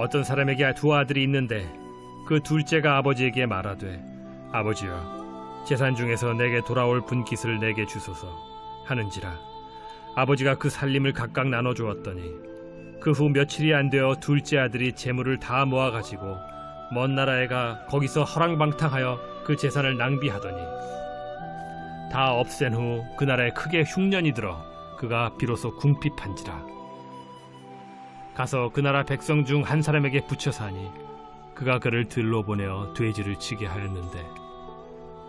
어떤 사람에게 두 아들이 있는데 그 둘째가 아버지에게 말하되 아버지여 재산 중에서 내게 돌아올 분깃을 내게 주소서 하는지라. 아버지가 그 살림을 각각 나눠주었더니 그 후 며칠이 안 되어 둘째 아들이 재물을 다 모아가지고 먼 나라에 가 거기서 허랑방탕하여 그 재산을 낭비하더니 다 없앤 후 그 나라에 크게 흉년이 들어 그가 비로소 궁핍한지라. 가서 그 나라 백성 중 한 사람에게 붙여 사니 그가 그를 들로 보내어 돼지를 치게 하였는데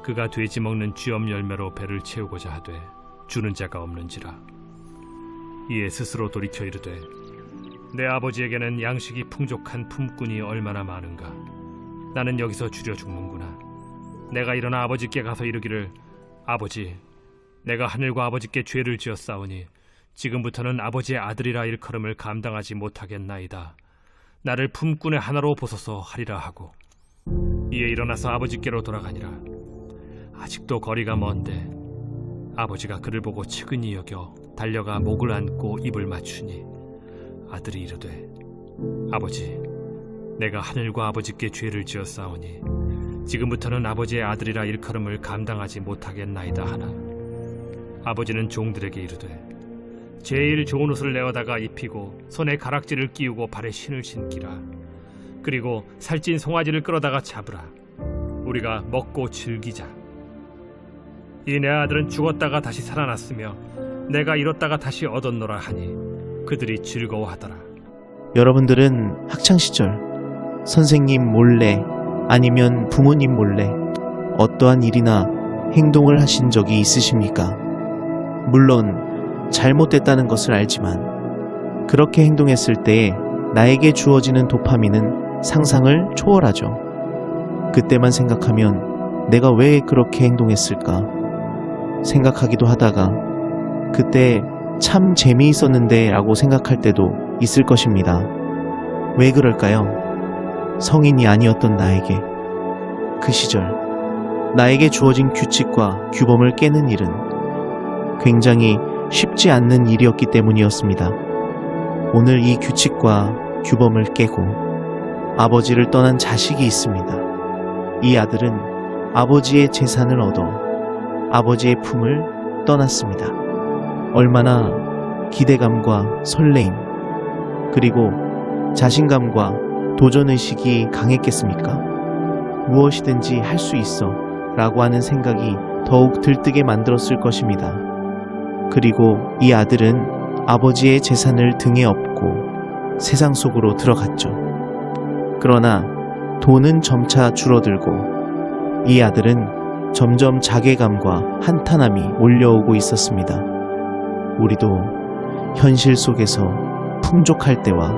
그가 돼지 먹는 쥐엄 열매로 배를 채우고자 하되 주는 자가 없는지라. 이에 스스로 돌이켜 이르되 내 아버지에게는 양식이 풍족한 품꾼이 얼마나 많은가. 나는 여기서 줄여 죽는구나. 내가 일어나 아버지께 가서 이르기를 아버지, 내가 하늘과 아버지께 죄를 지었사오니 지금부터는 아버지의 아들이라 일컬음을 감당하지 못하겠나이다. 나를 품꾼의 하나로 보소서 하리라 하고 이에 일어나서 아버지께로 돌아가니라. 아직도 거리가 먼데 아버지가 그를 보고 측은히 여겨 달려가 목을 안고 입을 맞추니 아들이 이르되 아버지, 내가 하늘과 아버지께 죄를 지었사오니 지금부터는 아버지의 아들이라 일컬음을 감당하지 못하겠나이다 하나 아버지는 종들에게 이르되 제일 좋은 옷을 내어다가 입히고 손에 가락지를 끼우고 발에 신을 신기라. 그리고 살찐 송아지를 끌어다가 잡으라. 우리가 먹고 즐기자. 이 내 아들은 죽었다가 다시 살아났으며 내가 잃었다가 다시 얻었노라 하니 그들이 즐거워하더라. 여러분들은 학창시절 선생님 몰래 아니면 부모님 몰래 어떠한 일이나 행동을 하신 적이 있으십니까? 물론 잘못됐다는 것을 알지만 그렇게 행동했을 때에 나에게 주어지는 도파민은 상상을 초월하죠. 그때만 생각하면 내가 왜 그렇게 행동했을까 생각하기도 하다가 그때 참 재미있었는데 라고 생각할 때도 있을 것입니다. 왜 그럴까요? 성인이 아니었던 나에게 그 시절 나에게 주어진 규칙과 규범을 깨는 일은 굉장히 쉽지 않는 일이었기 때문이었습니다. 오늘 이 규칙과 규범을 깨고 아버지를 떠난 자식이 있습니다. 이 아들은 아버지의 재산을 얻어 아버지의 품을 떠났습니다. 얼마나 기대감과 설레임 그리고 자신감과 도전의식이 강했겠습니까? 무엇이든지 할 수 있어 라고 하는 생각이 더욱 들뜨게 만들었을 것입니다. 그리고 이 아들은 아버지의 재산을 등에 업고 세상 속으로 들어갔죠. 그러나 돈은 점차 줄어들고 이 아들은 점점 자괴감과 한탄함이 몰려오고 있었습니다. 우리도 현실 속에서 풍족할 때와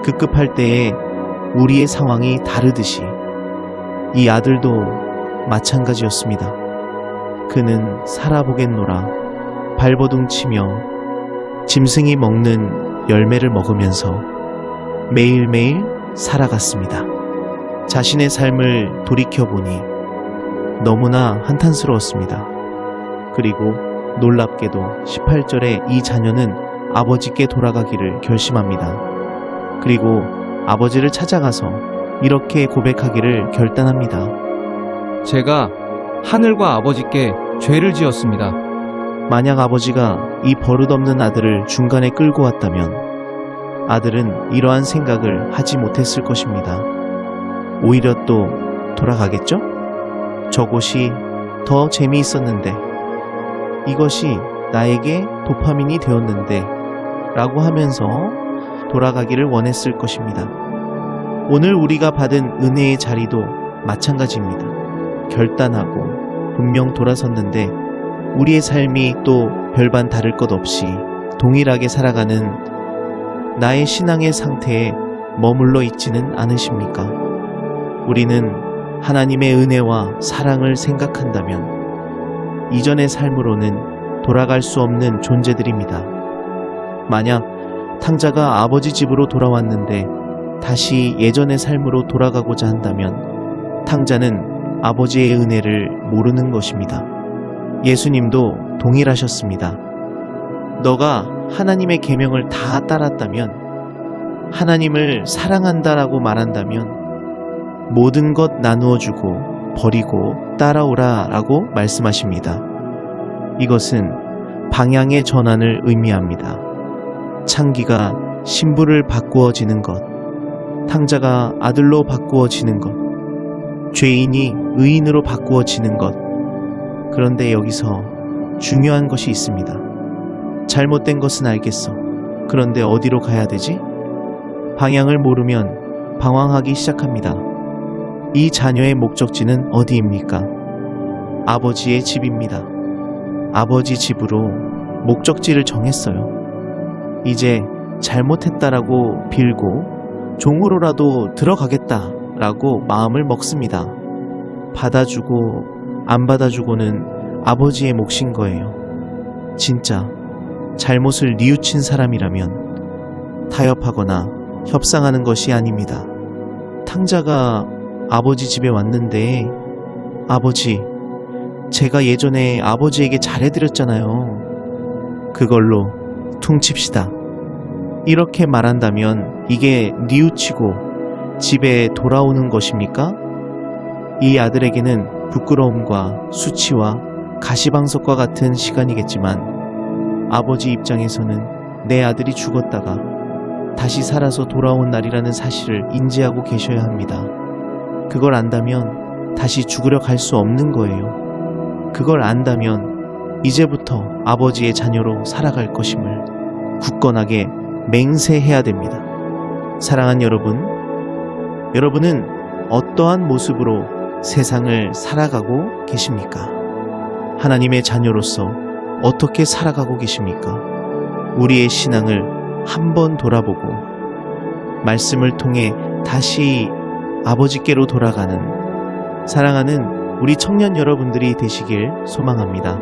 급급할 때에 우리의 상황이 다르듯이 이 아들도 마찬가지였습니다. 그는 살아보겠노라 발버둥 치며 짐승이 먹는 열매를 먹으면서 매일매일 살아갔습니다. 자신의 삶을 돌이켜보니 너무나 한탄스러웠습니다. 그리고 놀랍게도 18절에 이 자녀는 아버지께 돌아가기를 결심합니다. 그리고 아버지를 찾아가서 이렇게 고백하기를 결단합니다. 제가 하늘과 아버지께 죄를 지었습니다. 만약 아버지가 이 버릇없는 아들을 중간에 끌고 왔다면 아들은 이러한 생각을 하지 못했을 것입니다. 오히려 또 돌아가겠죠? 저곳이 더 재미있었는데 이것이 나에게 도파민이 되었는데 라고 하면서 돌아가기를 원했을 것입니다. 오늘 우리가 받은 은혜의 자리도 마찬가지입니다. 결단하고 분명 돌아섰는데 우리의 삶이 또 별반 다를 것 없이 동일하게 살아가는 나의 신앙의 상태에 머물러 있지는 않으십니까? 우리는 하나님의 은혜와 사랑을 생각한다면 이전의 삶으로는 돌아갈 수 없는 존재들입니다. 만약 탕자가 아버지 집으로 돌아왔는데 다시 예전의 삶으로 돌아가고자 한다면 탕자는 아버지의 은혜를 모르는 것입니다. 예수님도 동일하셨습니다. 너가 하나님의 계명을 다 따랐다면 하나님을 사랑한다라고 말한다면 모든 것 나누어 주고 버리고 따라오라 라고 말씀하십니다. 이것은 방향의 전환을 의미합니다. 창기가 신부를 바꾸어지는 것, 탕자가 아들로 바꾸어지는 것, 죄인이 의인으로 바꾸어지는 것. 그런데 여기서 중요한 것이 있습니다. 잘못된 것은 알겠어. 그런데 어디로 가야 되지? 방향을 모르면 방황하기 시작합니다. 이 자녀의 목적지는 어디입니까? 아버지의 집입니다. 아버지 집으로 목적지를 정했어요. 이제 잘못했다라고 빌고 종으로라도 들어가겠다라고 마음을 먹습니다. 받아주고 안 받아주고는 아버지의 몫인 거예요. 진짜 잘못을 뉘우친 사람이라면 타협하거나 협상하는 것이 아닙니다. 탕자가 아버지 집에 왔는데, 아버지, 제가 예전에 아버지에게 잘해드렸잖아요. 그걸로 퉁칩시다. 이렇게 말한다면 이게 뉘우치고 집에 돌아오는 것입니까? 이 아들에게는 부끄러움과 수치와 가시방석과 같은 시간이겠지만 아버지 입장에서는 내 아들이 죽었다가 다시 살아서 돌아온 날이라는 사실을 인지하고 계셔야 합니다. 그걸 안다면 다시 죽으려 갈 수 없는 거예요. 그걸 안다면 이제부터 아버지의 자녀로 살아갈 것임을 굳건하게 맹세해야 됩니다. 사랑하는 여러분, 여러분은 어떠한 모습으로 세상을 살아가고 계십니까? 하나님의 자녀로서 어떻게 살아가고 계십니까? 우리의 신앙을 한번 돌아보고 말씀을 통해 다시 아버지께로 돌아가는 사랑하는 우리 청년 여러분들이 되시길 소망합니다.